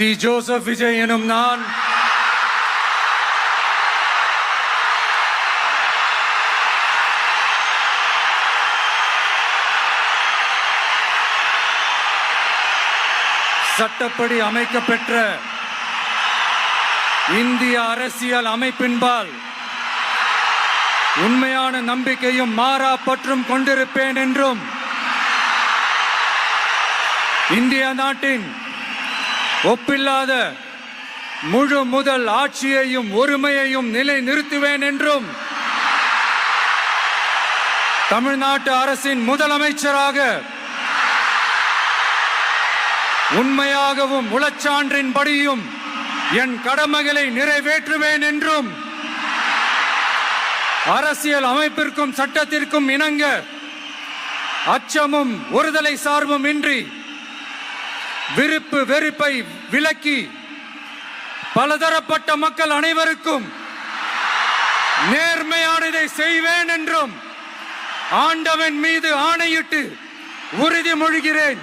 தி Joseph Vijay எனும் நான் சட்டப்படி அமைக்கப்பெற்ற இந்திய அரசியல் அமைப்பின்பால் உண்மையான நம்பிக்கையும் மாறா பற்றும் கொண்டிருப்பேன் என்றும் இந்திய நாட்டின் ஒப்பில்லாத முழு முதல் ஆட்சியையும் ஒருமையையும் நிலை நிறுத்துவேன் என்றும் தமிழ்நாட்டு அரசின் முதலமைச்சராக உண்மையாகவும் உளச்சான்றின்படியும் என் கடமைகளை நிறைவேற்றுவேன் என்றும் அரசியல் அமைப்பிற்கும் சட்டத்திற்கும் இணங்க அச்சமும் ஒருதலை சார்பும் இன்றி விருப்பு வெறுப்பை விலக்கி பலதரப்பட்ட மக்கள் அனைவருக்கும் நேர்மையானதை செய்வேன் என்றும் ஆண்டவன் மீது ஆணையிட்டு உறுதிமொழிகிறேன்.